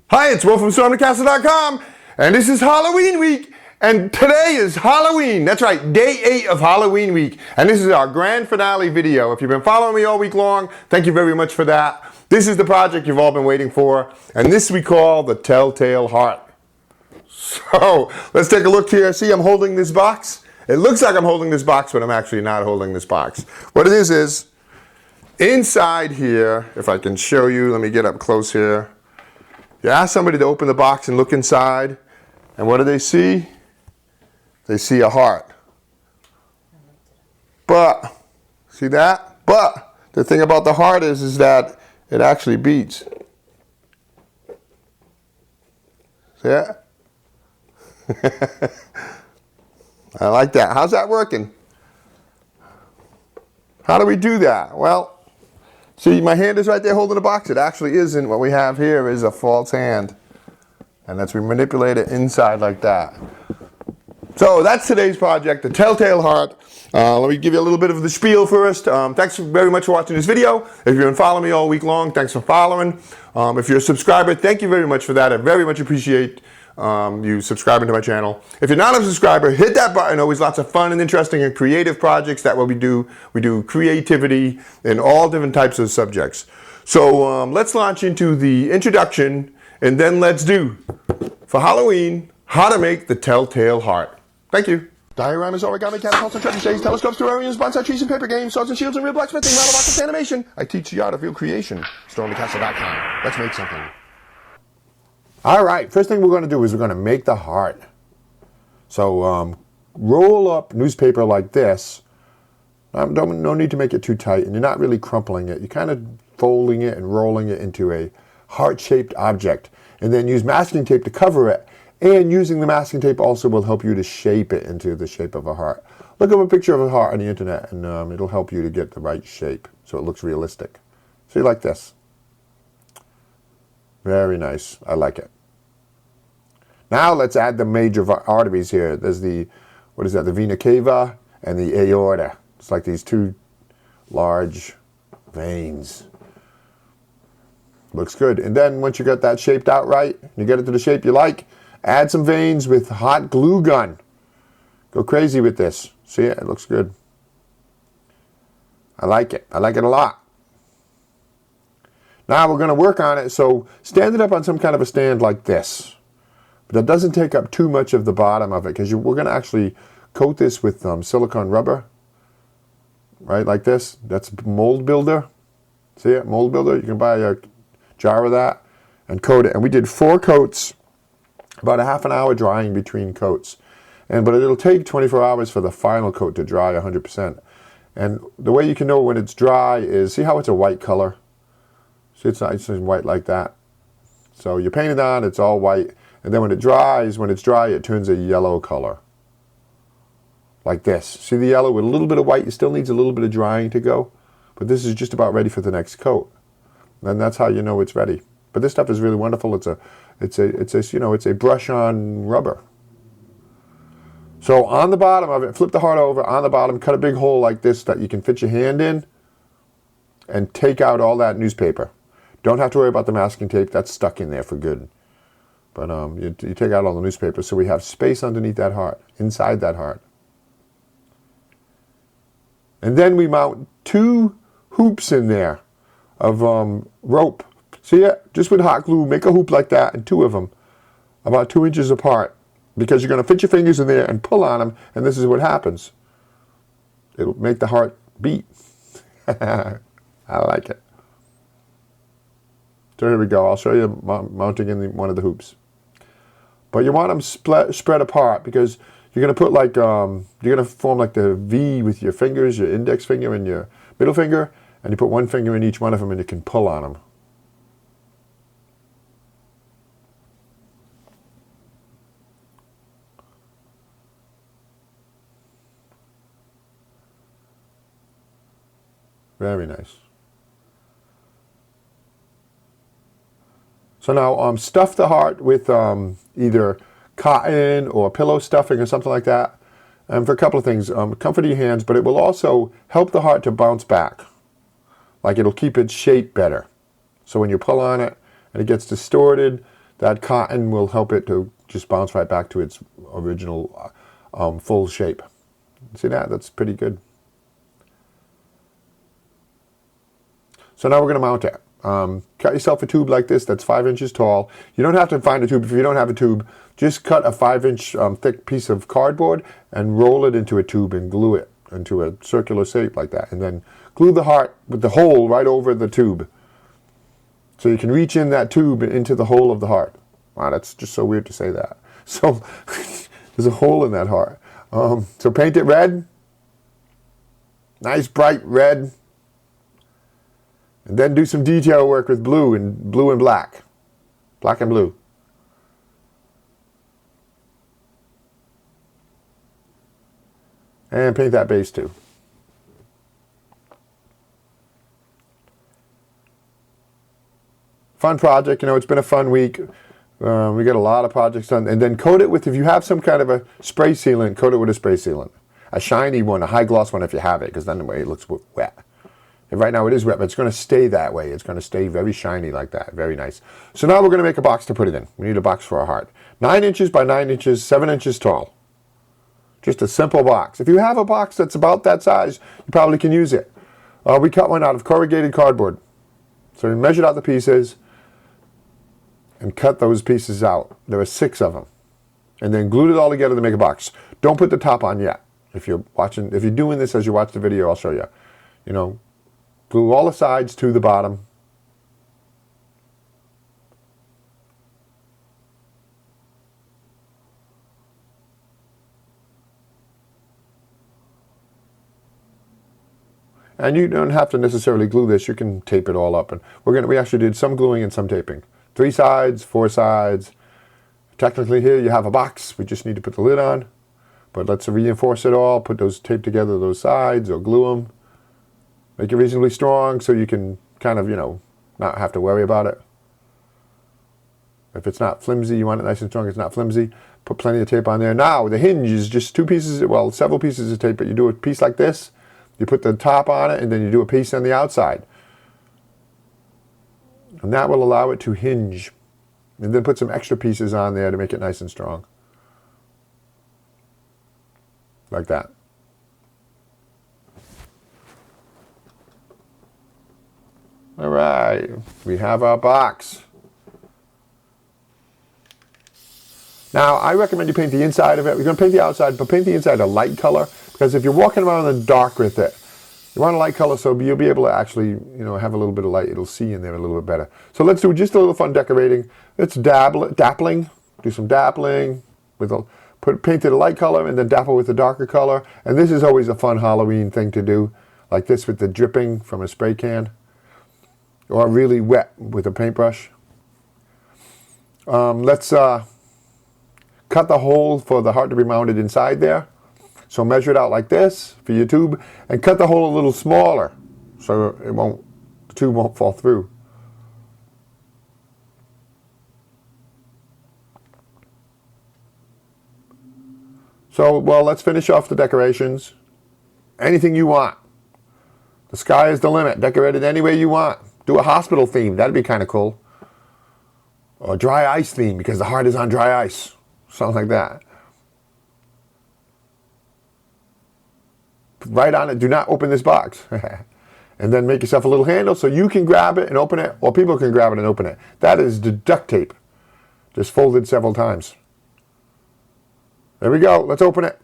Hi, it's Will from stormthecastle.com, and this is Halloween week, and today is Halloween. That's right, day 8 of Halloween week, and this is our grand finale video. If you've been following me all week long, thank you very much for that. This is the project you've all been waiting for, and this we call the Telltale Heart. So, let's take a look here. See, I'm holding this box. It looks like I'm holding this box, but I'm actually not holding this box. What it is inside here, if I can show you, let me get up close here. You ask somebody to open the box and look inside, and what do they see? They see a heart. But, see that? But, the thing about the heart is that it actually beats. See that? I like that. How's that working? How do we do that? Well, see, my hand is right there holding the box. It actually isn't. What we have here is a false hand. And that's we manipulate it inside like that. So that's today's project, the Telltale Heart. Let me give you a little bit of the spiel first. Thanks very much for watching this video. If you've been following me all week long, thanks for following. If you're a subscriber, thank you very much for that. I very much appreciate you subscribing to my channel. If you're not a subscriber, hit that button. Always lots of fun and interesting and creative projects. That's what we do. We do creativity in all different types of subjects. So let's launch into the introduction, and then let's do, for Halloween, how to make the Telltale Heart. Thank you. Dioramas, origami, catapults, and treasure stays, telescopes, terrariums, bonsai trees, and paper games, swords and shields, and real blacksmithing, model rockets, animation. I teach the art of real creation. stormthecastle.com. Let's make something. All right, first thing we're going to do is we're going to make the heart. So roll up newspaper like this. No need to make it too tight, and you're not really crumpling it. You're kind of folding it and rolling it into a heart-shaped object. And then use masking tape to cover it. And using the masking tape also will help you to shape it into the shape of a heart. Look up a picture of a heart on the internet, and it'll help you to get the right shape so it looks realistic. See, like this. Very nice. I like it. Now let's add the major arteries here. There's the, what is that, the vena cava and the aorta. It's like these two large veins. Looks good. And then once you get that shaped out right, you get it to the shape you like, add some veins with hot glue gun. Go crazy with this. See it? It looks good. I like it. I like it a lot. Now we're going to work on it, so stand it up on some kind of a stand like this. But that doesn't take up too much of the bottom of it, because we're going to actually coat this with silicone rubber. Right, like this. That's mold builder. See it? Mold builder. You can buy a jar of that and coat it. And we did 4 coats, about a half an hour drying between coats. But it'll take 24 hours for the final coat to dry 100%. And the way you can know when it's dry is, see how it's a white color? See, it's nice and white like that. So you paint it on, it's all white. And then when it dries, when it's dry, it turns a yellow color. Like this. See the yellow with a little bit of white? It still needs a little bit of drying to go. But this is just about ready for the next coat. And that's how you know it's ready. But this stuff is really wonderful. It's a brush on rubber. So on the bottom of it, flip the heart over, on the bottom, cut a big hole like this that you can fit your hand in and take out all that newspaper. Don't have to worry about the masking tape. That's stuck in there for good. But you take out all the newspaper so we have space underneath that heart, inside that heart. And then we mount 2 hoops in there of rope. See it? Just with hot glue, make a hoop like that, and 2 of them, about 2 inches apart. Because you're going to fit your fingers in there and pull on them, and this is what happens. It'll make the heart beat. I like it. So here we go. I'll show you mounting in one of the hoops. But you want them spread apart, because you're going to put like, you're going to form like the V with your fingers, your index finger and your middle finger, and you put 1 finger in each one of them and you can pull on them. Very nice. So now stuff the heart with either cotton or pillow stuffing or something like that. And for a couple of things, comfort your hands, but it will also help the heart to bounce back. Like it'll keep its shape better. So when you pull on it and it gets distorted, that cotton will help it to just bounce right back to its original full shape. See that? That's pretty good. So now we're going to mount it. Cut yourself a tube like this that's 5 inches tall. You don't have to find a tube if you don't have a tube. Just cut a 5-inch thick piece of cardboard and roll it into a tube and glue it into a circular shape like that. And then glue the heart with the hole right over the tube. So you can reach in that tube into the hole of the heart. Wow, that's just so weird to say that. So there's a hole in that heart. So paint it red. Nice bright red. And then do some detail work with blue and black. Black and blue. And paint that base too. Fun project, you know, it's been a fun week. We got a lot of projects done. And then coat it with, if you have some kind of a spray sealant, coat it with a spray sealant. A shiny one, a high gloss one if you have it, because then the way it looks wet. And right now it is wet, but it's going to stay that way. It's going to stay very shiny like that. Very nice. So now we're going to make a box to put it in. We need a box for our heart. 9 inches by 9 inches, 7 inches tall. Just a simple box. If you have a box that's about that size, you probably can use it. We cut one out of corrugated cardboard. So we measured out the pieces and cut those pieces out. There were 6 of them. And then glued it all together to make a box. Don't put the top on yet. If you're doing this as you watch the video, I'll show you. You know, glue all the sides to the bottom. And you don't have to necessarily glue this. You can tape it all up. And we actually did some gluing and some taping. 3 sides, 4 sides. Technically here you have a box. We just need to put the lid on. But let's reinforce it all. Put those, tape together those sides or glue them. Make it reasonably strong so you can kind of, you know, not have to worry about it. If it's not flimsy, you want it nice and strong, it's not flimsy. Put plenty of tape on there. Now the hinge is just 2 pieces, well, several pieces of tape, but you do a piece like this. You put the top on it and then you do a piece on the outside. And that will allow it to hinge. And then put some extra pieces on there to make it nice and strong. Like that. All right, we have our box. Now, I recommend you paint the inside of it. We're going to paint the outside, but paint the inside a light color. Because if you're walking around in the dark with it, you want a light color so you'll be able to actually, you know, have a little bit of light. It'll see in there a little bit better. So let's do just a little fun decorating. Let's dappling. Do some dappling with paint it a light color and then dapple with a darker color. And this is always a fun Halloween thing to do, like this with the dripping from a spray can, or really wet with a paintbrush. Let's cut the hole for the heart to be mounted inside there. So measure it out like this for your tube, and cut the hole a little smaller so the tube won't fall through. So, well, let's finish off the decorations. Anything you want. The sky is the limit. Decorate it any way you want. Do a hospital theme. That'd be kind of cool. Or a dry ice theme because the heart is on dry ice. Something like that. Right on it. Do not open this box. And then make yourself a little handle so you can grab it and open it, or people can grab it and open it. That is the duct tape. Just folded several times. There we go. Let's open it.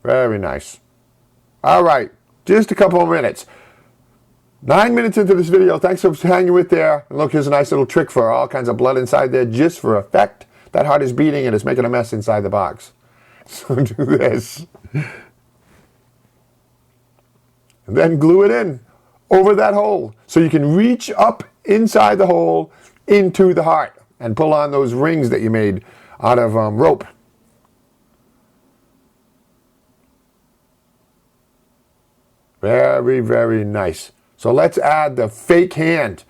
Very nice. All right. Just a couple of minutes. 9 minutes into this video. Thanks for hanging with there. And look, here's a nice little trick for all kinds of blood inside there just for effect. That heart is beating and it's making a mess inside the box. So do this. And then glue it in over that hole so you can reach up inside the hole into the heart and pull on those rings that you made out of rope. Very, very nice. So let's add the fake hand.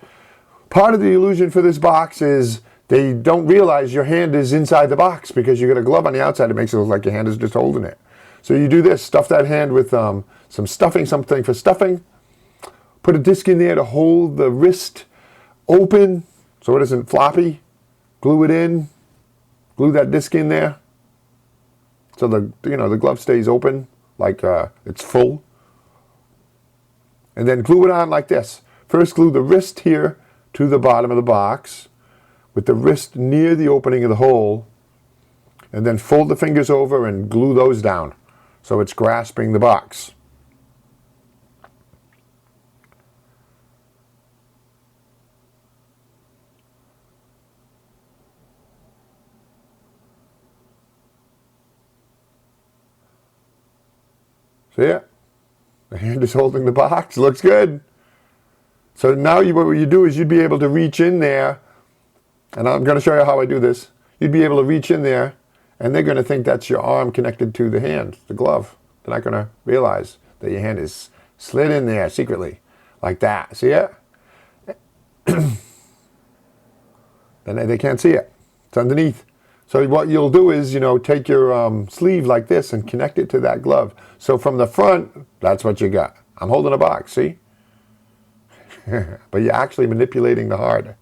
Part of the illusion for this box is they don't realize your hand is inside the box because you got a glove on the outside. It makes it look like your hand is just holding it. So you do this, stuff that hand with some stuffing, something for stuffing. Put a disc in there to hold the wrist open so it isn't floppy. Glue it in. Glue that disc in there. So the glove stays open, like it's full. And then glue it on like this. First glue the wrist here to the bottom of the box, with the wrist near the opening of the hole, and then fold the fingers over and glue those down so it's grasping the box. See it? The hand is holding the box. Looks good. So now what you do is you'd be able to reach in there, and I'm going to show you how I do this. You'd be able to reach in there, and they're going to think that's your arm connected to the hand, the glove. They're not going to realize that your hand is slid in there secretly, like that. See it? Then they can't see it. It's underneath. So what you'll do is, take your sleeve like this and connect it to that glove. So from the front, that's what you got. I'm holding a box, see? But you're actually manipulating the heart.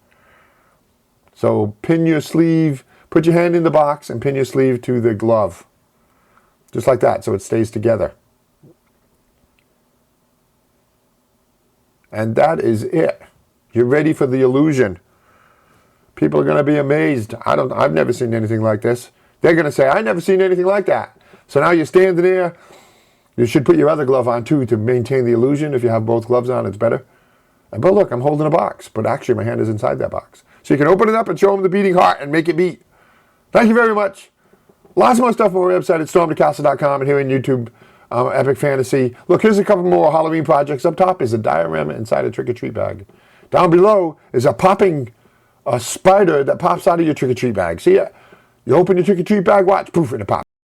So pin your sleeve, put your hand in the box and pin your sleeve to the glove. Just like that, so it stays together. And that is it. You're ready for the illusion. People are going to be amazed. I've never seen anything like this. They're going to say, I never seen anything like that. So now you're standing there. You should put your other glove on too to maintain the illusion. If you have both gloves on, it's better. But look, I'm holding a box, but actually my hand is inside that box. So you can open it up and show them the beating heart and make it beat. Thank you very much. Lots more stuff on our website at stormthecastle.com and here on YouTube, Epic Fantasy. Look, here's a couple more Halloween projects. Up top is a diorama inside a trick-or-treat bag. Down below is a spider that pops out of your trick-or-treat bag. See it? You open your trick-or-treat bag, watch, poof, and it pops.